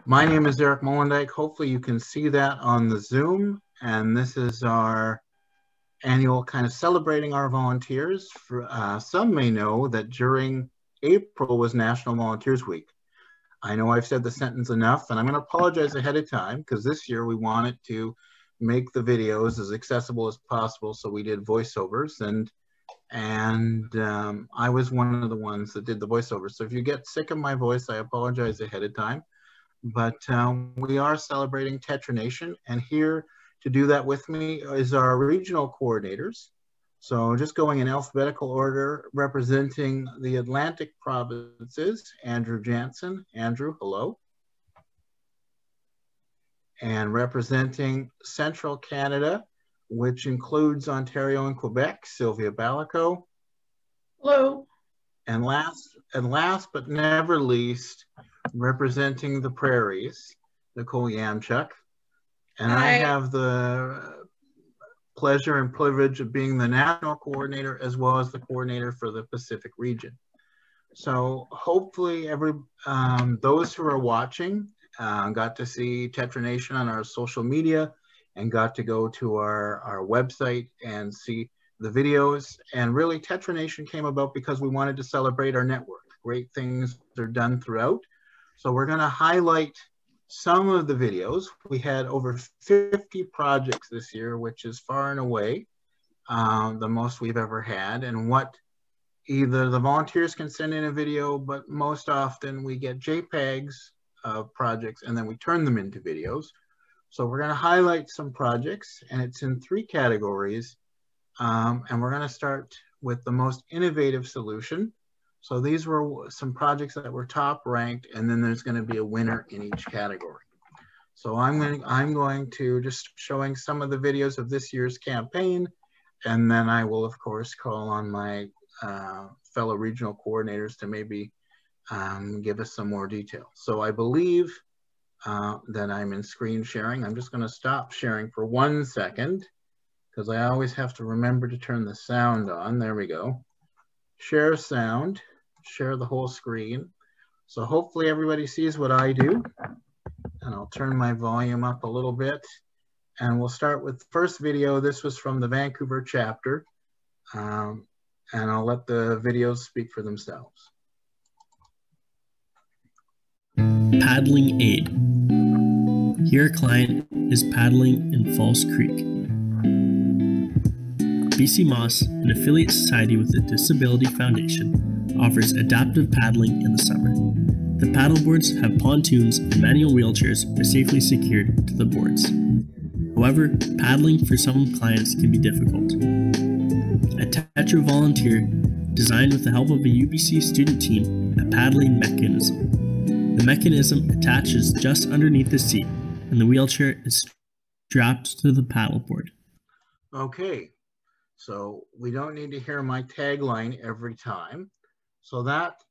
My name is Eric Mollendijk. Hopefully you can see that on the Zoom. And this is our annual kind of celebrating our volunteers. Some may know that during April was National Volunteers Week. I know I've said the sentence enough, and I'm going to apologize ahead of time because this year we wanted to make the videos as accessible as possible. So we did voiceovers, and I was one of the ones that did the voiceovers. So if you get sick of my voice, I apologize ahead of time. But we are celebrating TetraNation, and here to do that with me is our regional coordinators. So just going in alphabetical order, representing the Atlantic provinces, Andrew Jansen. Andrew, hello. And representing Central Canada, which includes Ontario and Quebec, Sylvia Balico. Hello. And last but never least, representing the prairies, Nicole Yamchuk. And Hi. I have the pleasure and privilege of being the national coordinator as well as the coordinator for the Pacific region. So hopefully those who are watching got to see TetraNation on our social media and got to go to our website and see the videos. And really TetraNation came about because we wanted to celebrate our network. Great things are done throughout. So we're going to highlight some of the videos. We had over 50 projects this year, which is far and away the most we've ever had. And what either the volunteers can send in a video, but most often we get JPEGs of projects and then we turn them into videos. So we're going to highlight some projects, and it's in 3 categories. And we're going to start with the most innovative solution. So these were some projects that were top ranked, and then there's going to be a winner in each category. So I'm going to just showing some of the videos of this year's campaign, and then I will of course call on my fellow regional coordinators to maybe give us some more detail. So I believe that I'm in screen sharing. I'm just going to stop sharing for 1 second because I always have to remember to turn the sound on. There we go. Share sound, share the whole screen. So hopefully everybody sees what I do. And I'll turn my volume up a little bit. And we'll start with the first video. This was from the Vancouver chapter. And I'll let the videos speak for themselves. Paddling aid. Here a client is paddling in False Creek. BC-MOS, an affiliate society with the Disability Foundation, offers adaptive paddling in the summer. The paddleboards have pontoons and manual wheelchairs are safely secured to the boards. However, paddling for some clients can be difficult. A Tetra volunteer designed with the help of a UBC student team a paddling mechanism. The mechanism attaches just underneath the seat and the wheelchair is strapped to the paddleboard. Okay. So we don't need to hear my tagline every time. So that,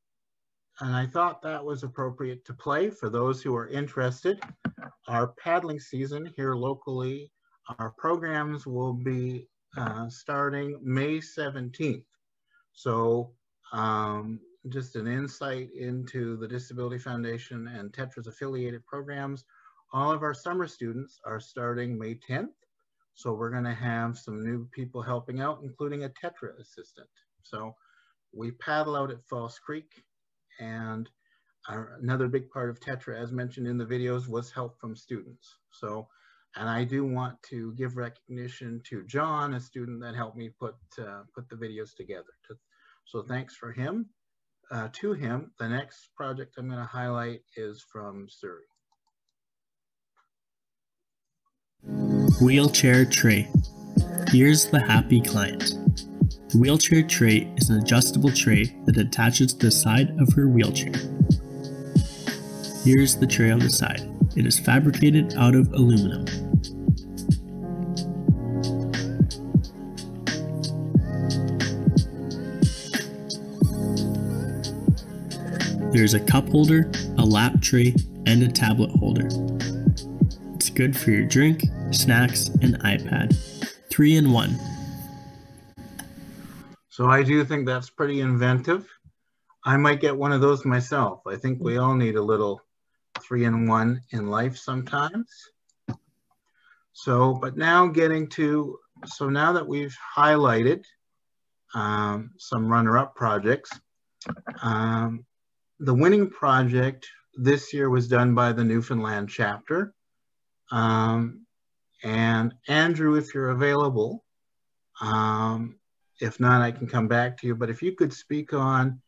and I thought that was appropriate to play for those who are interested. Our paddling season here locally, our programs will be starting May 17th. So just an insight into the Disability Foundation and Tetra's affiliated programs. All of our summer students are starting May 10th. So we're going to have some new people helping out, including a Tetra assistant. So we paddle out at False Creek, and another big part of Tetra, as mentioned in the videos, was help from students. So, and I do want to give recognition to John, a student that helped me put the videos together. So thanks for him. To him, the next project I'm going to highlight is from Surrey. Wheelchair tray. Here's the happy client. The wheelchair tray is an adjustable tray that attaches to the side of her wheelchair. Here's the tray on the side. It is fabricated out of aluminum. There's a cup holder, a lap tray, and a tablet holder. It's good for your drink, snacks, and iPad. 3-in-1. So I do think that's pretty inventive. I might get one of those myself. I think we all need a little 3-in-1 in life sometimes. So, but now getting to, so now that we've highlighted some runner-up projects, the winning project this year was done by the Newfoundland chapter. And Andrew, if you're available, if not, I can come back to you, but if you could speak on,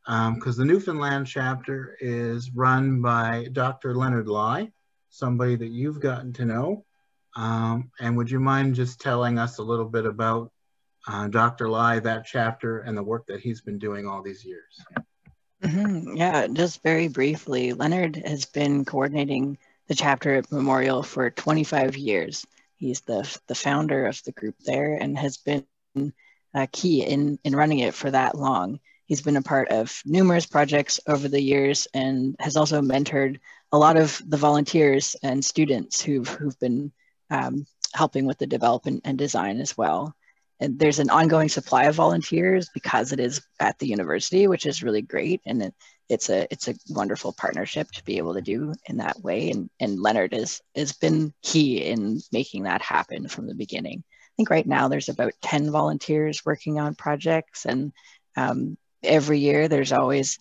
because the Newfoundland chapter is run by Dr. Leonard Lai, somebody that you've gotten to know. And would you mind just telling us a little bit about Dr. Lai, that chapter, and the work that he's been doing all these years? Yeah, just very briefly, Leonard has been coordinating the chapter at Memorial for 25 years. He's the founder of the group there and has been key in running it for that long. He's been a part of numerous projects over the years and has also mentored a lot of the volunteers and students who've been helping with the development and design as well. And there's an ongoing supply of volunteers because it is at the university, which is really great. And it's a wonderful partnership to be able to do in that way. And Leonard has been key in making that happen from the beginning. I think right now there's about 10 volunteers working on projects, and every year there's always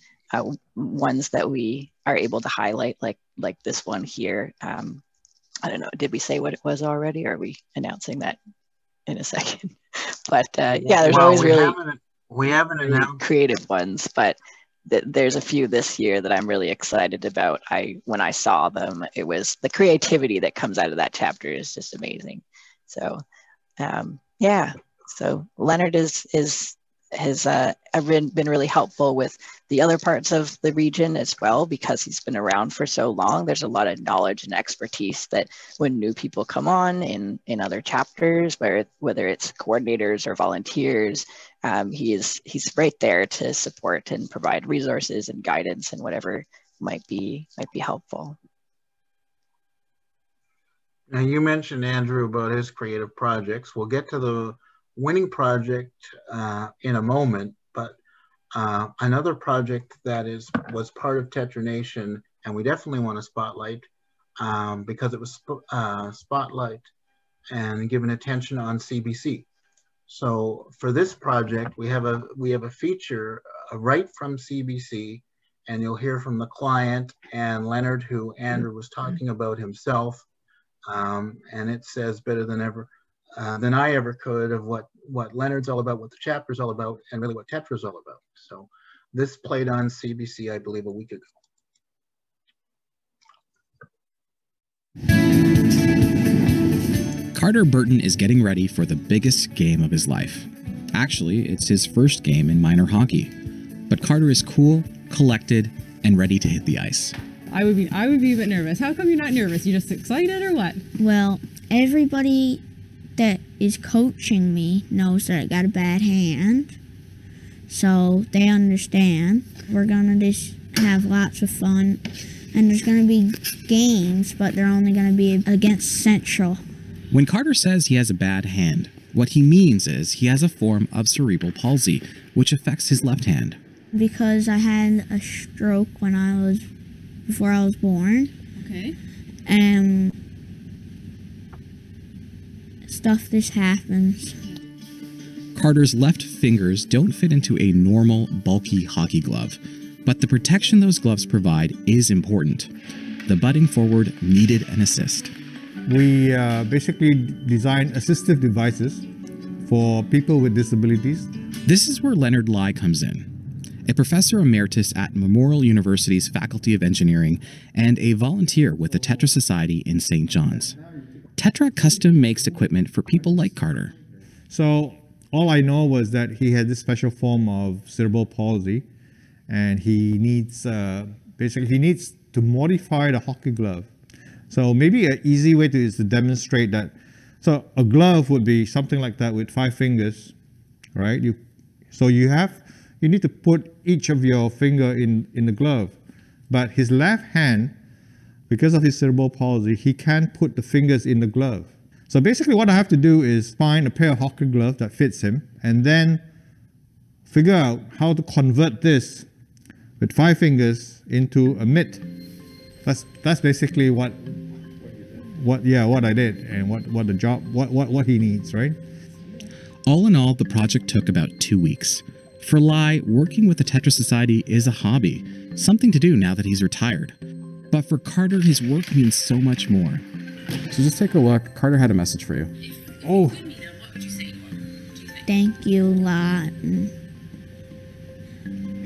ones that we are able to highlight, like this one here. I don't know, did we say what it was already, or are we announcing that in a second? But yeah, there's always we haven't announced creative ones, but there's a few this year that I'm really excited about. When I saw them, it was the creativity that comes out of that chapter is just amazing. So yeah, so Leonard has been really helpful with the other parts of the region as well, because he's been around for so long. There's a lot of knowledge and expertise that when new people come on in other chapters, whether it's coordinators or volunteers, he's right there to support and provide resources and guidance and whatever might be helpful. Now, you mentioned, Andrew, about his creative projects. We'll get to the winning project in a moment, but another project that was part of TetraNation, and we definitely want to spotlight because it was spotlight and given attention on CBC. So for this project, we have a feature right from CBC, and you'll hear from the client and Leonard, who Andrew was talking about himself, and it says better than ever. Than I ever could of what Leonard's all about, what the chapter's all about, and really what Tetra's all about. So this played on CBC, I believe, a week ago. Carter Burton is getting ready for the biggest game of his life. Actually, it's his first game in minor hockey. But Carter is cool, collected, and ready to hit the ice. I would be a bit nervous. How come you're not nervous? You just excited or what? Well, everybody that is coaching me knows that I got a bad hand, so they understand. We're gonna just have lots of fun, and there's gonna be games, but they're only gonna be against Central. When Carter says he has a bad hand, what he means is he has a form of cerebral palsy, which affects his left hand. Because I had a stroke before I was born. Okay. And stuff just happens. Carter's left fingers don't fit into a normal, bulky hockey glove, but the protection those gloves provide is important. The butting forward needed an assist. We basically design assistive devices for people with disabilities. This is where Leonard Lai comes in, a professor emeritus at Memorial University's Faculty of Engineering and a volunteer with the Tetra Society in St. John's. Tetra custom makes equipment for people like Carter. So all I know was that he had this special form of cerebral palsy, and he needs he needs to modify the hockey glove. So maybe an easy way is to demonstrate that. So a glove would be something like that with 5 fingers, right? You need to put each of your finger in the glove. But his left hand, because of his cerebral palsy, he can't put the fingers in the glove. So basically what I have to do is find a pair of hockey gloves that fits him, and then figure out how to convert this with 5 fingers into a mitt. That's basically what I did, and what the job, what he needs, right? All in all, the project took about 2 weeks. For Lai, working with the Tetra Society is a hobby, something to do now that he's retired. But for Carter, his work means so much more. So just take a look. Carter had a message for you. Oh, Thank you a lot. And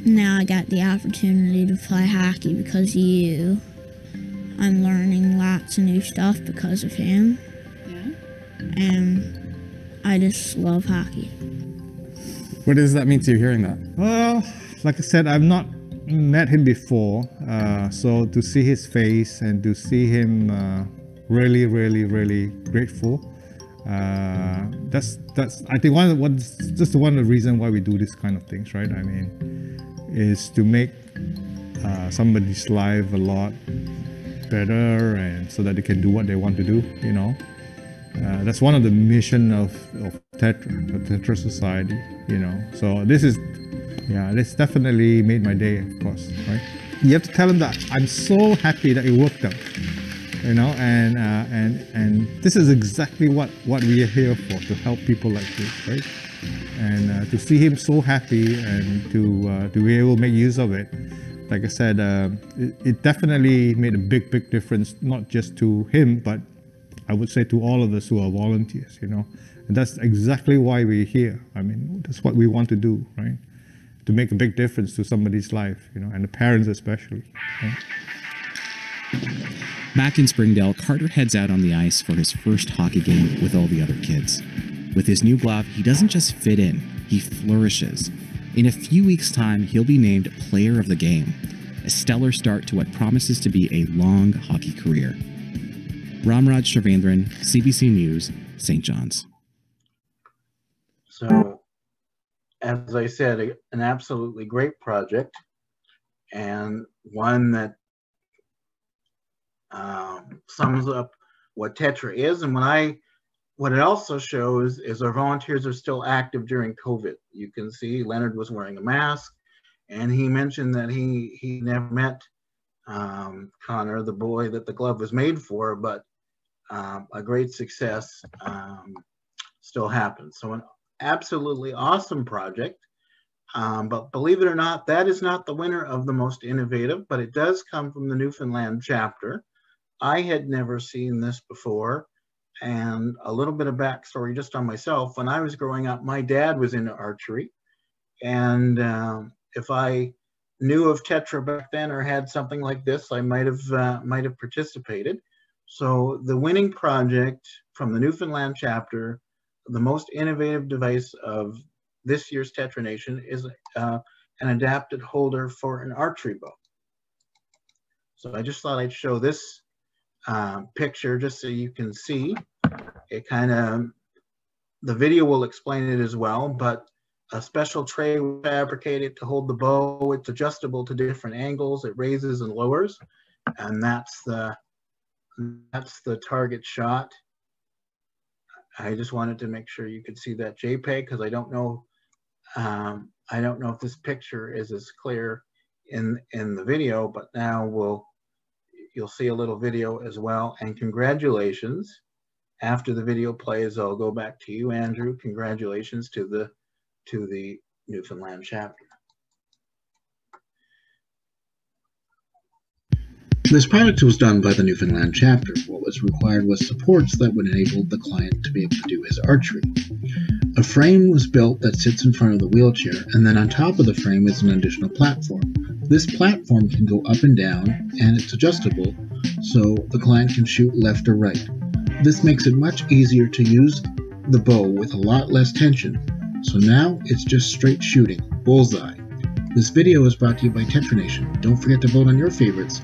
now I got the opportunity to play hockey because of you. I'm learning lots of new stuff because of him. Yeah. And I just love hockey. What does that mean to you hearing that? well, like I said, I've not met him before, so to see his face and to see him really, really, really grateful. That's I think one of the reasons why we do this kind of things, right? I mean, is to make somebody's life a lot better, and so that they can do what they want to do. You know, that's one of the mission of Tetra, the Tetra Society. You know, so this definitely made my day, of course, right? You have to tell them that I'm so happy that it worked out. You know, and this is exactly what we are here for, to help people like this, right? And to see him so happy and to be able to make use of it, like I said, it definitely made a big difference, not just to him, but I would say to all of us who are volunteers, you know. And that's exactly why we're here. I mean, that's what we want to do, right? To make a big difference to somebody's life, you know, and the parents especially, right? Back in Springdale, Carter heads out on the ice for his first hockey game with all the other kids. With his new glove, he doesn't just fit in, he flourishes. In a few weeks' time, he'll be named Player of the Game, a stellar start to what promises to be a long hockey career. Ramraj Shavendran, CBC News, St. John's. So, as I said, an absolutely great project, and one that sums up what Tetra is. And what it also shows is our volunteers are still active during COVID. You can see Leonard was wearing a mask, and he mentioned that he never met Connor, the boy that the glove was made for, but a great success still happens. So an absolutely awesome project. But believe it or not, that is not the winner of the most innovative, but it does come from the Newfoundland chapter. I had never seen this before, and a little bit of backstory just on myself. When I was growing up, my dad was into archery, and if I knew of Tetra back then or had something like this, I might have participated. So the winning project from the Newfoundland chapter, the most innovative device of this year's TetraNation, is an adapted holder for an archery bow. So I just thought I'd show this picture just so you can see it. The video will explain it as well, but a special tray was fabricated to hold the bow. It's adjustable to different angles. It raises and lowers, and that's the target shot. I just wanted to make sure you could see that JPEG, because I don't know if this picture is as clear in the video, but now you'll see a little video as well. And congratulations. After the video plays, I'll go back to you, Andrew. Congratulations to the Newfoundland chapter. This project was done by the Newfoundland chapter. What was required was supports that would enable the client to be able to do his archery. A frame was built that sits in front of the wheelchair, and then on top of the frame is an additional platform. This platform can go up and down, and it's adjustable, so the client can shoot left or right. This makes it much easier to use the bow with a lot less tension. So now it's just straight shooting, bullseye. This video is brought to you by TetraNation. Don't forget to vote on your favorites.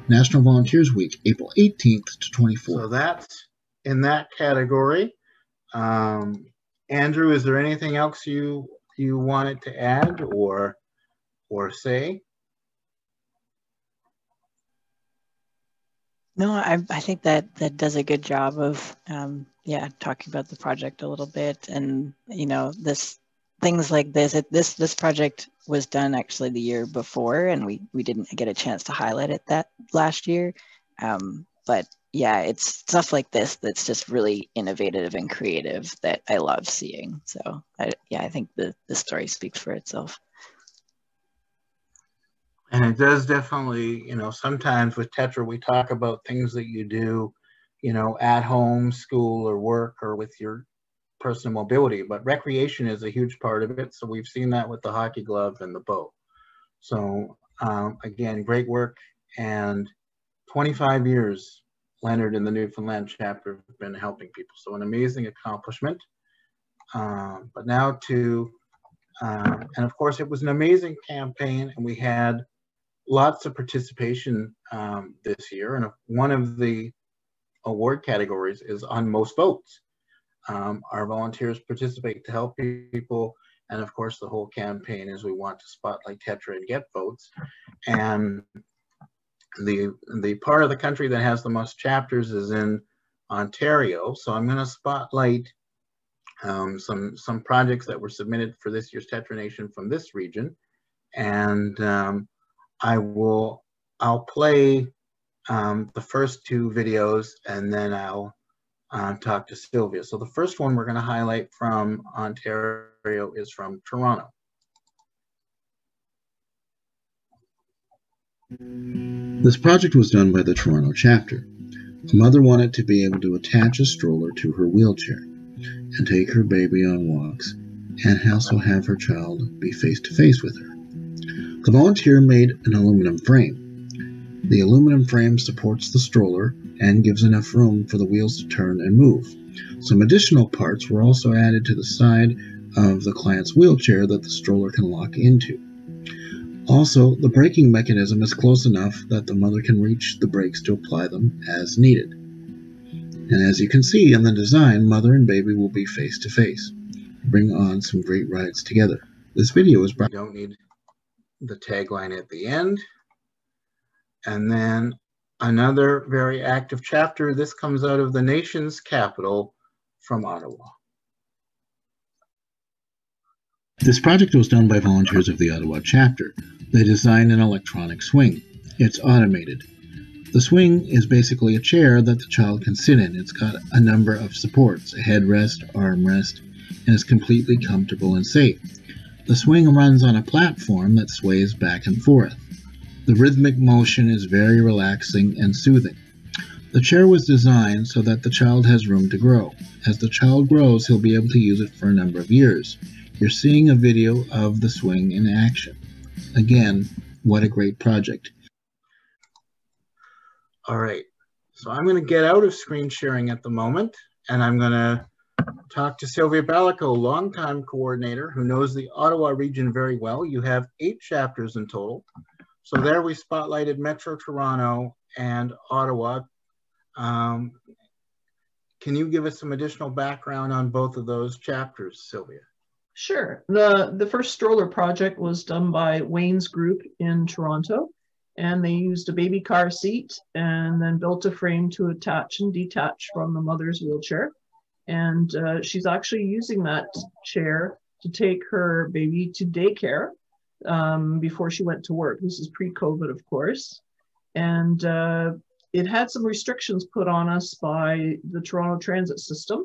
National Volunteers Week, April 18th to 24th. So that's in that category. Andrew, is there anything else you wanted to add or say? No, I think that does a good job of talking about the project a little bit, and this things like this. This project was done actually the year before, and we didn't get a chance to highlight it that last year. But yeah, it's stuff like this that's just really innovative and creative that I love seeing. So I think the story speaks for itself. And it does definitely, sometimes with Tetra, we talk about things that you do, at home, school, or work, or with your personal mobility, but recreation is a huge part of it. So we've seen that with the hockey glove and the bow. So again, great work, and 25 years, Leonard and the Newfoundland chapter have been helping people. So an amazing accomplishment. But now and of course it was an amazing campaign, and we had lots of participation this year. And one of the award categories is on most votes. Our volunteers participate to help people, and of course the whole campaign is we want to spotlight Tetra and get votes. And the part of the country that has the most chapters is in Ontario. So I'm going to spotlight some projects that were submitted for this year's TetraNation from this region, and I'll play the first two videos, and then I'll talk to Sylvia. So the first one we're going to highlight from Ontario is from Toronto. This project was done by the Toronto chapter. A mother wanted to be able to attach a stroller to her wheelchair and take her baby on walks, and also have her child be face-to-face with her. The volunteer made an aluminum frame. The aluminum frame supports the stroller and gives enough room for the wheels to turn and move. Some additional parts were also added to the side of the client's wheelchair that the stroller can lock into. Also, the braking mechanism is close enough that the mother can reach the brakes to apply them as needed. And as you can see in the design, mother and baby will be face to face. Bring on some great rides together. This video is brought. You don't need the tagline at the end. And then another very active chapter. This comes out of the nation's capital, from Ottawa. This project was done by volunteers of the Ottawa chapter. They designed an electronic swing. It's automated. The swing is basically a chair that the child can sit in. It's got a number of supports, a headrest, armrest, and is completely comfortable and safe. The swing runs on a platform that sways back and forth. The rhythmic motion is very relaxing and soothing. The chair was designed so that the child has room to grow. As the child grows, he'll be able to use it for a number of years. You're seeing a video of the swing in action. Again, what a great project. All right, so I'm going to get out of screen sharing at the moment, and I'm going to talk to Sylvia Balico, longtime coordinator who knows the Ottawa region very well. You have 8 chapters in total. So there we spotlighted Metro Toronto and Ottawa. Can you give us some additional background on both of those chapters, Sylvia? Sure. The first stroller project was done by Wayne's group in Toronto, and they used a baby car seat and then built a frame to attach and detach from the mother's wheelchair. And she's actually using that chair to take her baby to daycare before she went to work. This is pre-COVID, of course. And it had some restrictions put on us by the Toronto transit system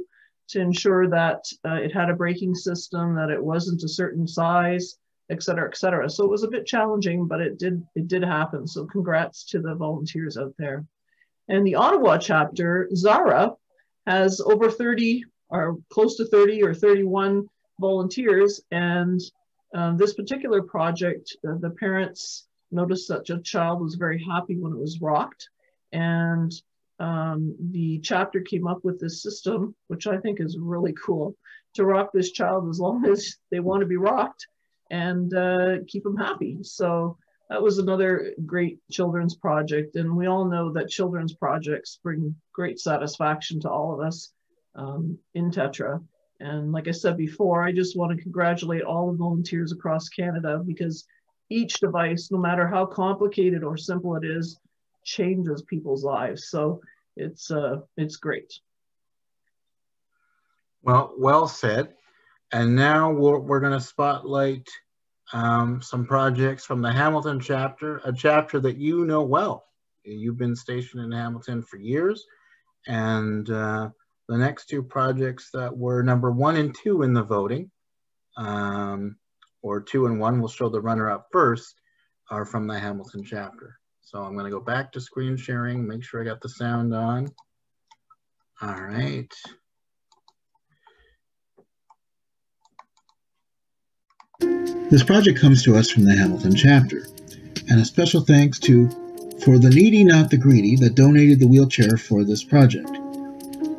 to ensure that it had a braking system, that it wasn't a certain size, et cetera, et cetera. So it was a bit challenging, but it did happen. So congrats to the volunteers out there. And the Ottawa chapter, Zara, has over 30 or close to 30 or 31 volunteers. And this particular project, the parents noticed that the child was very happy when it was rocked. And the chapter came up with this system, which I think is really cool, to rock this child as long as they want to be rocked and keep them happy. So that was another great children's project. And we all know that children's projects bring great satisfaction to all of us in Tetra. And like I said before, I just want to congratulate all the volunteers across Canada, because each device, no matter how complicated or simple it is, changes people's lives. So it's great. Well said. And now we're going to spotlight some projects from the Hamilton chapter, a chapter that you know well. You've been stationed in Hamilton for years, and the next two projects that were number 1 and 2 in the voting, or 2 and 1, we'll show the runner-up first, are from the Hamilton chapter. So I'm going to go back to screen sharing, make sure I got the sound on. All right. This project comes to us from the Hamilton chapter, and a special thanks to For the Needy Not the Greedy that donated the wheelchair for this project.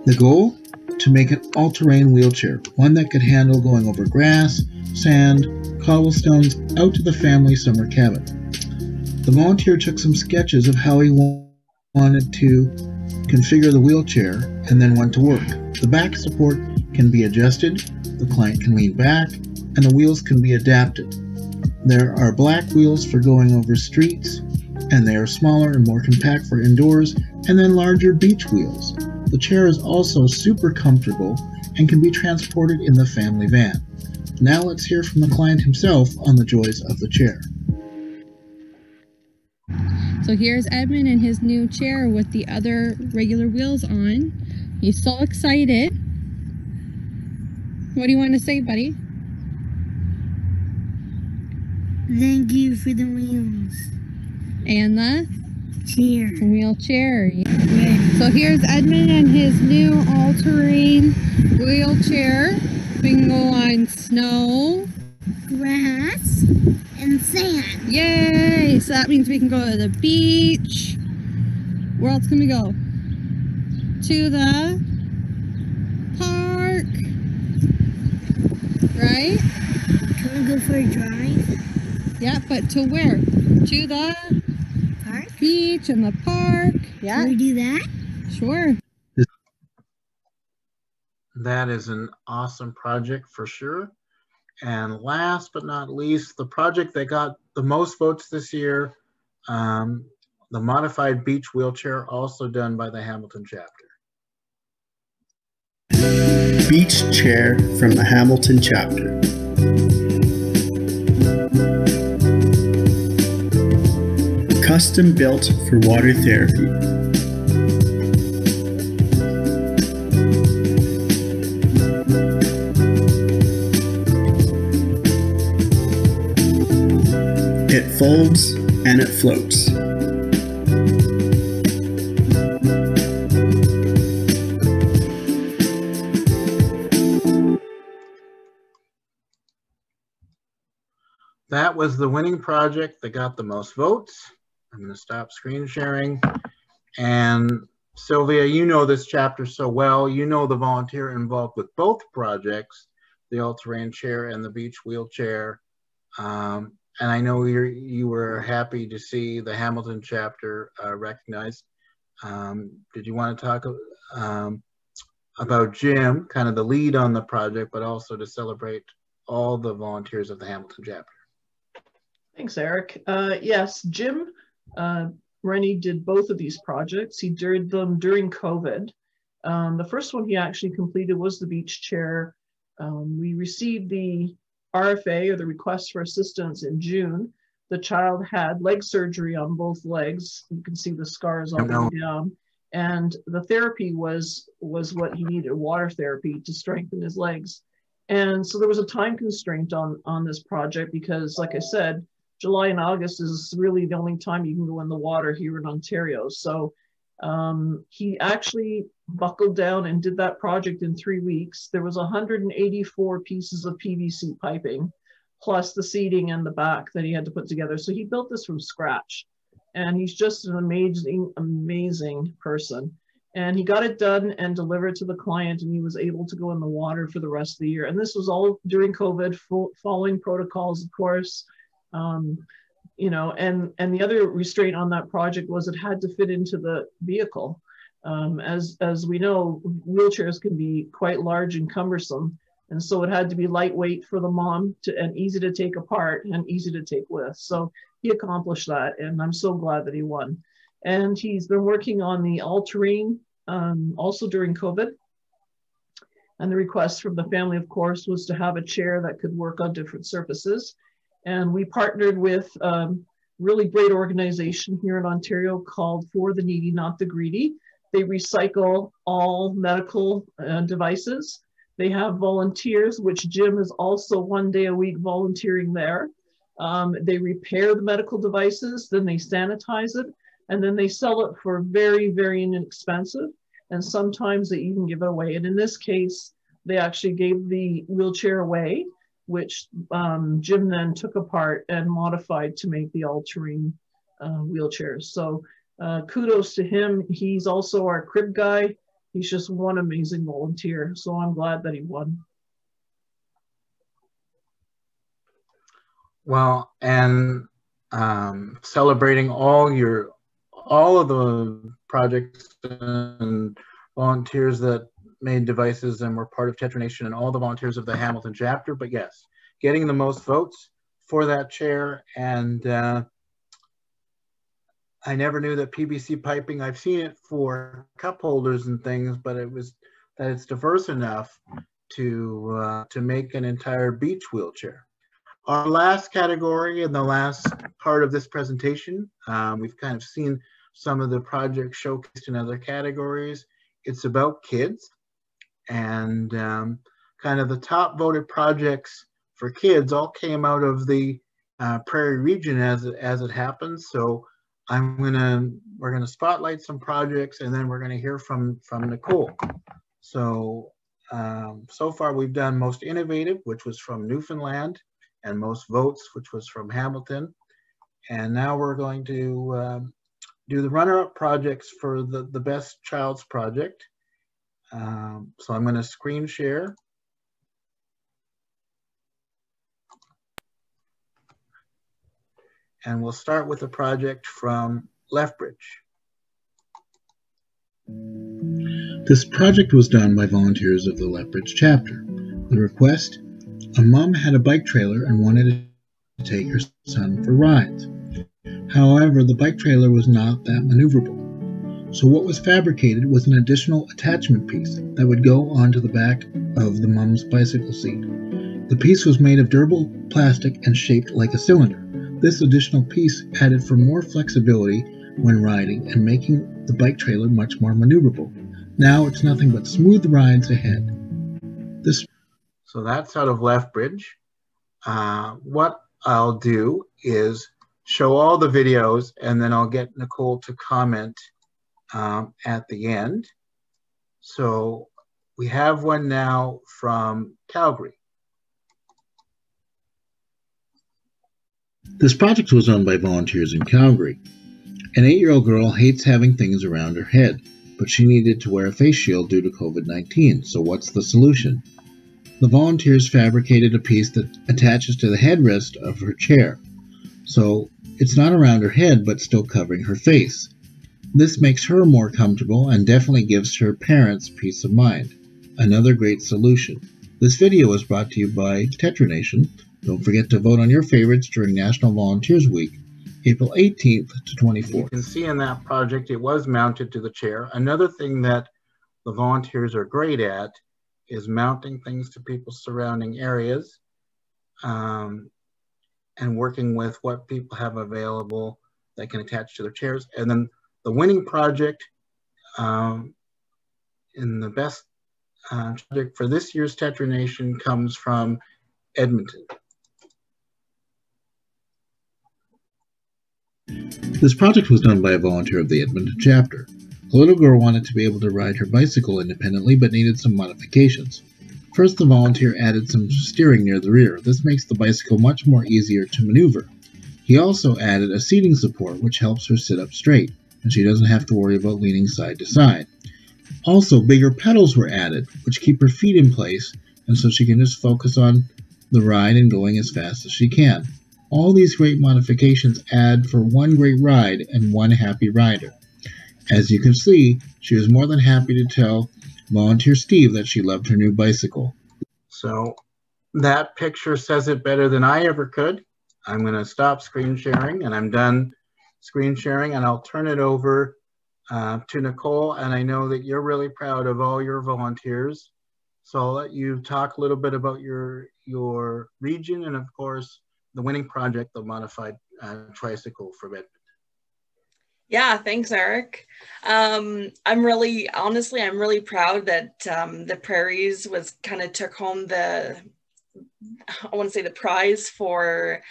The goal? To make an all-terrain wheelchair, one that could handle going over grass, sand, cobblestones out to the family summer cabin. The volunteer took some sketches of how he wanted to configure the wheelchair and then went to work. The back support can be adjusted, the client can lean back, and the wheels can be adapted. There are black wheels for going over streets, and they are smaller and more compact for indoors, and then larger beach wheels. The chair is also super comfortable and can be transported in the family van. Now let's hear from the client himself on the joys of the chair. So here's Edmund in his new chair with the other regular wheels on. He's so excited. What do you want to say, buddy? Thank you for the wheels. And the Chair. wheelchair. Yeah. So here's Edmund and his new all-terrain wheelchair. We can go on snow, Grass and sand. yay! So that means we can go to the beach. Where else can we go? To the park, right? Can we go for a drive? Yeah, but to where? To the Park? beach and the park. Yeah, Can we do that? sure. That is an awesome project for sure. And last but not least, the project that got the most votes this year, the modified beach wheelchair, also done by the Hamilton chapter. Beach chair from the Hamilton chapter. Custom built for water therapy. It folds and it floats. That was the winning project that got the most votes. I'm going to stop screen sharing. And Sylvia, you know this chapter so well. You know the volunteer involved with both projects, the all-terrain chair and the beach wheelchair. And I know you were happy to see the Hamilton chapter recognized. Did you want to talk about Jim, kind of the lead on the project, but also to celebrate all the volunteers of the Hamilton chapter? Thanks, Eric. Yes, Jim Rennie did both of these projects. He did them during COVID. The first one he actually completed was the beach chair. We received the RFA, or the request for assistance, in June. The child had leg surgery on both legs. You can see the scars all the way down. And the therapy was what he needed, water therapy, to strengthen his legs. And so there was a time constraint on this project because, like I said, July and August is really the only time you can go in the water here in Ontario. So he actually buckled down and did that project in 3 weeks. There was 184 pieces of PVC piping, plus the seating and the back that he had to put together. So he built this from scratch. And he's just an amazing, amazing person. And he got it done and delivered to the client, and he was able to go in the water for the rest of the year. And this was all during COVID, following protocols, of course. You know, and the other restraint on that project was it had to fit into the vehicle. As we know, wheelchairs can be quite large and cumbersome. And so it had to be lightweight for the mom and easy to take apart and easy to take with. So he accomplished that, and I'm so glad that he won. And he's been working on the all-terrain also during COVID. And the request from the family, of course, was to have a chair that could work on different surfaces. And we partnered with a really great organization here in Ontario called For the Needy, Not the Greedy. They recycle all medical devices. They have volunteers, which Jim is also 1 day a week volunteering there. They repair the medical devices, then they sanitize it, and then they sell it for very, very inexpensive. And sometimes they even give it away. And in this case, they actually gave the wheelchair away, which Jim then took apart and modified to make the all-terrain wheelchairs. So kudos to him. He's also our crib guy. He's just one amazing volunteer. So I'm glad that he won. Well, and celebrating all of the projects and volunteers that made devices and were part of TetraNation, and all the volunteers of the Hamilton chapter. But yes, getting the most votes for that chair. And I never knew that PVC piping, I've seen it for cup holders and things, but it was that it's diverse enough to make an entire beach wheelchair. Our last category and the last part of this presentation, we've kind of seen some of the projects showcased in other categories. It's about kids, and kind of the top voted projects for kids all came out of the Prairie region as it happens. So we're gonna spotlight some projects, and then we're gonna hear from Nicole. So so far we've done most innovative, which was from Newfoundland, and most votes, which was from Hamilton. And now we're going to do the runner-up projects for the best child's project. So I'm going to screen share. And we'll start with a project from Lethbridge. This project was done by volunteers of the Lethbridge chapter. The request: a mom had a bike trailer and wanted to take her son for rides. However, the bike trailer was not that maneuverable. So what was fabricated was an additional attachment piece that would go onto the back of the mom's bicycle seat. The piece was made of durable plastic and shaped like a cylinder. This additional piece added for more flexibility when riding and making the bike trailer much more maneuverable. Now it's nothing but smooth rides ahead. So that's out of Lethbridge. What I'll do is show all the videos, and then I'll get Nicole to comment at the end. So we have one now from Calgary. This project was done by volunteers in Calgary. An 8-year-old girl hates having things around her head, but she needed to wear a face shield due to COVID-19. So what's the solution? The volunteers fabricated a piece that attaches to the headrest of her chair. So it's not around her head, but still covering her face. This makes her more comfortable and definitely gives her parents peace of mind. Another great solution. This video was brought to you by TetraNation. Don't forget to vote on your favorites during National Volunteers Week, April 18th to 24th. You can see in that project, it was mounted to the chair. Another thing that the volunteers are great at is mounting things to people's surrounding areas, and working with what people have available that can attach to their chairs. And then the winning project in the best project for this year's TetraNation comes from Edmonton. This project was done by a volunteer of the Edmonton chapter. A little girl wanted to be able to ride her bicycle independently but needed some modifications. First, the volunteer added some steering near the rear. This makes the bicycle much more easier to maneuver. He also added a seating support which helps her sit up straight, and she doesn't have to worry about leaning side to side. Also, bigger pedals were added, which keep her feet in place, and so she can just focus on the ride and going as fast as she can. All these great modifications add for one great ride and one happy rider. As you can see, she was more than happy to tell volunteer Steve that she loved her new bicycle. So that picture says it better than I ever could. I'm going to stop screen sharing, and I'm done screen sharing, and I'll turn it over to Nicole. And I know that you're really proud of all your volunteers. So I'll let you talk a little bit about your region and, of course, the winning project, the modified tricycle for Redmond. Yeah, thanks, Eric. I'm really proud that the Prairies was kind of took home the prize for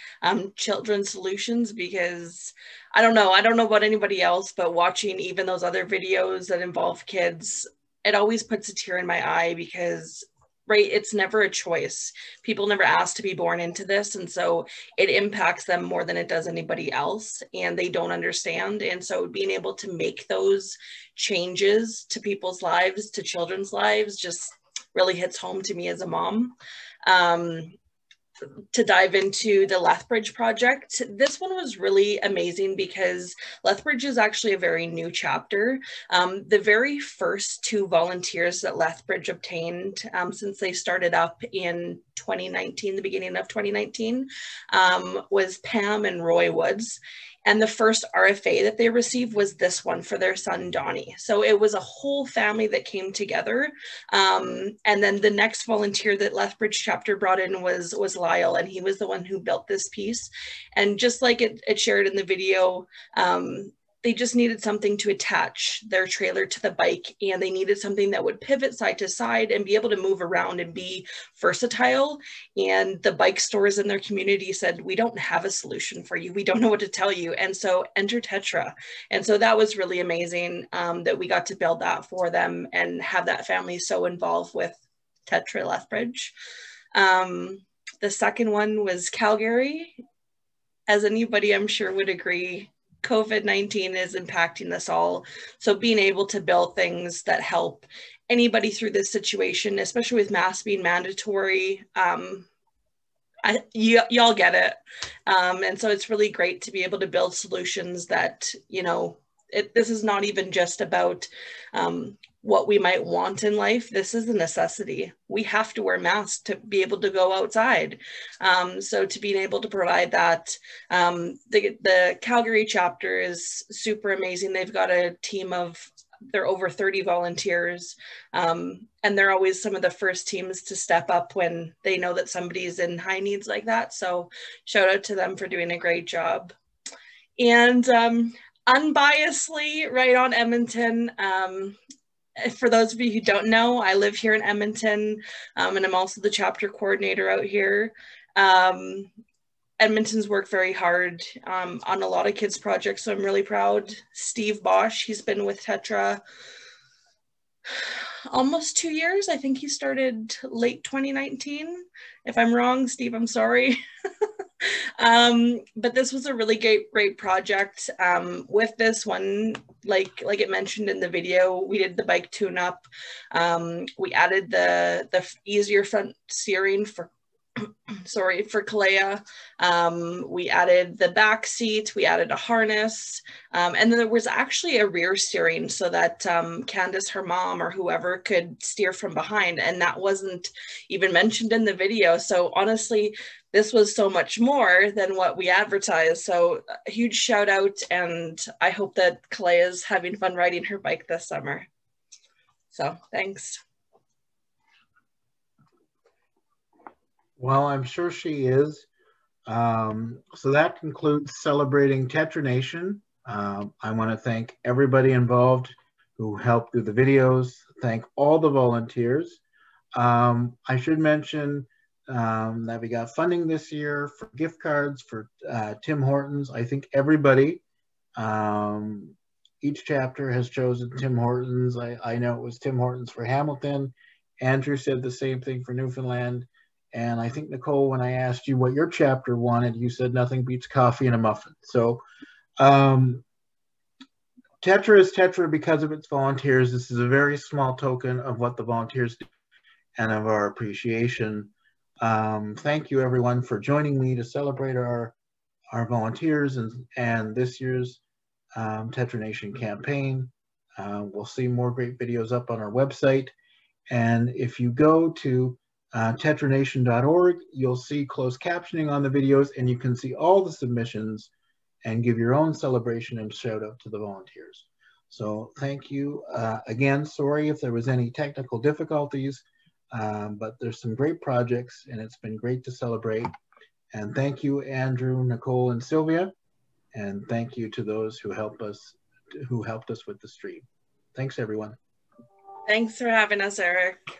children's solutions, because I don't know about anybody else, but watching even those other videos that involve kids, it always puts a tear in my eye, because it's never a choice. People never asked to be born into this, and so it impacts them more than it does anybody else, and they don't understand. And so being able to make those changes to people's lives, to children's lives, just really hits home to me as a mom. To dive into the Lethbridge project, this one was really amazing because Lethbridge is actually a very new chapter. The very first 2 volunteers that Lethbridge obtained since they started up in 2019, the beginning of 2019, was Pam and Roy Woods. And the first RFA that they received was this one for their son, Donnie. So it was a whole family that came together. And then the next volunteer that Lethbridge chapter brought in was Lyle, and he was the one who built this piece. And just like it shared in the video, they just needed something to attach their trailer to the bike, and they needed something that would pivot side to side and be able to move around and be versatile. And the bike stores in their community said, we don't have a solution for you. We don't know what to tell you. And so enter Tetra. And so that was really amazing that we got to build that for them and have that family so involved with Tetra Lethbridge. The second one was Calgary. As anybody I'm sure would agree, COVID-19 is impacting us all. So being able to build things that help anybody through this situation, especially with masks being mandatory, y'all get it. And so it's really great to be able to build solutions that, this is not even just about what we might want in life. This is a necessity. We have to wear masks to be able to go outside. So to being able to provide that, the Calgary chapter is super amazing. They've got a team of, they're over 30 volunteers, and they're always some of the first teams to step up when they know that somebody's in high needs like that. So shout out to them for doing a great job. And unbiasedly, right on Edmonton, for those of you who don't know, I live here in Edmonton, and I'm also the chapter coordinator out here. Edmonton's worked very hard on a lot of kids' projects, so I'm really proud. Steve Bosch, he's been with Tetra almost 2 years. I think he started late 2019. If I'm wrong, Steve, I'm sorry. But this was a really great project. With this one, like it mentioned in the video, we did the bike tune-up. We added the easier front steering for Kalea. We added the back seat, we added a harness, and then there was actually a rear steering so that Candace, her mom, or whoever could steer from behind, and that wasn't even mentioned in the video. So honestly, this was so much more than what we advertised. So a huge shout out, and I hope that Kalea is having fun riding her bike this summer. So thanks. Well, I'm sure she is. So that concludes celebrating TetraNation. I want to thank everybody involved who helped do the videos. Thank all the volunteers. I should mention that we got funding this year for gift cards for Tim Hortons. I think everybody, each chapter has chosen Tim Hortons. I know it was Tim Hortons for Hamilton. Andrew said the same thing for Newfoundland. And I think, Nicole, when I asked you what your chapter wanted, you said nothing beats coffee and a muffin. So Tetra is Tetra because of its volunteers. This is a very small token of what the volunteers do and of our appreciation. Thank you, everyone, for joining me to celebrate our volunteers and this year's TetraNation campaign. We'll see more great videos up on our website. And if you go to TetraNation.org, you'll see closed captioning on the videos, and you can see all the submissions and give your own celebration and shout out to the volunteers. So thank you again. Sorry if there was any technical difficulties. but there's some great projects, and it's been great to celebrate. And thank you, Andrew, Nicole, and Sylvia. And thank you to those who helped us with the stream. Thanks, everyone. Thanks for having us, Eric.